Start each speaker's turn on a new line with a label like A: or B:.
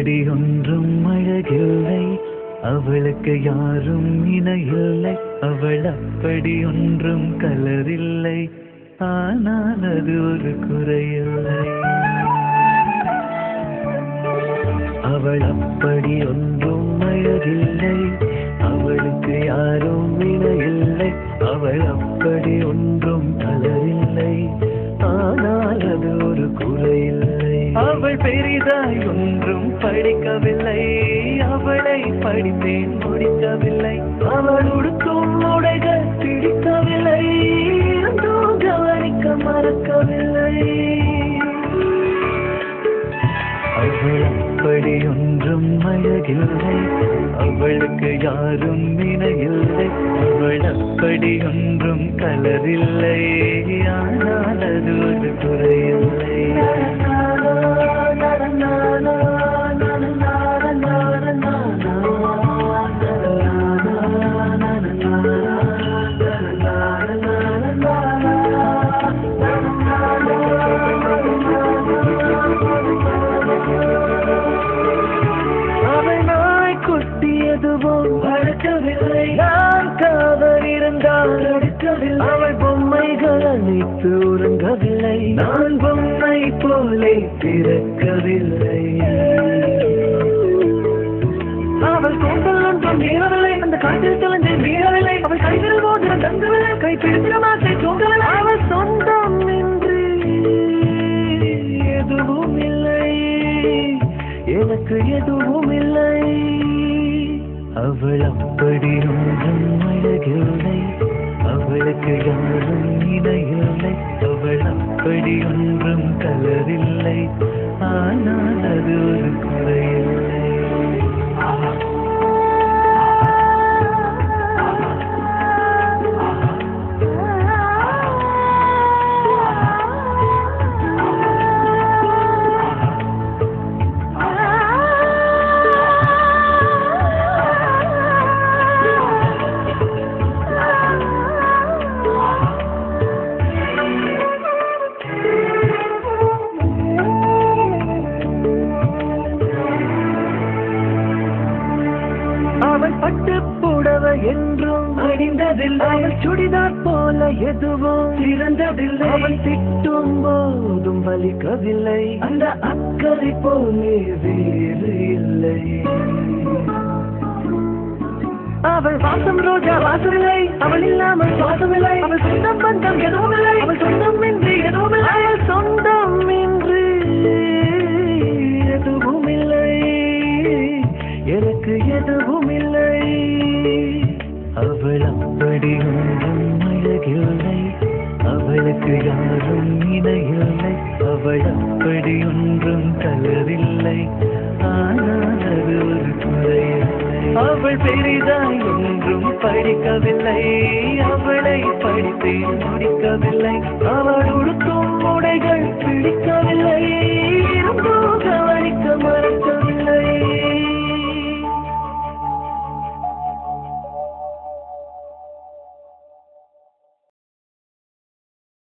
A: அப்படி ஒன்றும் அழகில்லை, அவளுக்கு யாரும் இணையில்லை. அவள் அப்படி ஒன்றும் கலரில்லை, ஆனால் அது ஒரு குறையில்லை. அவள் அப்படி ஒன்றும் அழகில்லை, அவளுக்கு யாரும் இணையில்லை. அவள் அப்படி ஒன்றும் கலரில்லை, ஆனால் அது ஒரு குறையில்லை. அவள் பெரிதாய் ஒன்றும் படிக்கவில்லை, அவளை படித்தேன் முடிக்கவில்லை. அவள் உடுக்கும் உடைகள் பிடிக்கவில்லை, கவனிக்க மறக்கவில்லை. அவள் அப்படி ஒன்றும் அழகில்லை, அவளுக்கு யாரும் இணையில்லை. அவள் அப்படி ஒன்றும் கலரில்லை, ஆனால் அது ஒரு குறையில்லை. வளர்க்கவில்லை, நான் காவல் இருந்தால் எடுக்கவில்லை. அவள் பொம்மைகள் அனைத்து உறங்கவில்லை, நான் பொம்மை போலே பிறக்கவில்லை. அவள் கூந்தல் ஒன்றும் மீறவில்லை, அந்த காற்றில் தொலைந்து மீறவில்லை. அவள் கைவிரல் மோதிரம் தங்கவில்லை, கை பிடிக்கிற மாற்றை தூங்கவில்லை. அவள் சொந்தம் என்று எதுவும் இல்லை, எனக்கு எதுவும் இல்லை. அவள் அப்படி ஒன்றும் அழகில்லை, அவளுக்கு யாரும் இணையில்லை. அவள் அப்படி ஒன்றும் கலரில்லை, ஆனால் அது ஒரு குறையில்லை. அவள் பட்டு புடவை என்றும் அணிந்ததில்லை, அவள் சுடிதார் போல எதுவும் சிறந்ததில்லை. அவள் திட்டும் போதும் வலிக்கவில்லை, அந்த அக்கறை போலே வேறு இல்லை. அவள் வாசம் ரோஜா வாசமில்லை, அவள் இல்லாமல் சுவாசமில்லை. அவள் சொந்தம் பந்தம் எதுவும் இல்லை, அவள் சொந்தம் இன்றி எதுவும் இல்லை. அவள் சொந்தம் இன்றி எதுவும் இல்லை, எனக்கு எதுவும் இல்லை. அவள் அப்படி ஒன்றும் அழகில்லை, அவளுக்கு யாரும் இணையில்லை. அவள் அப்படி ஒன்றும் கலரில்லை, ஆனால் அது ஒரு குறையில்லை. அவள் பெரிதாய் ஒன்றும் படிக்கவில்லை, அவளை படித்தேன் முடிக்கவில்லை. அவள் உடுக்கும் உடைகள் பிடிக்க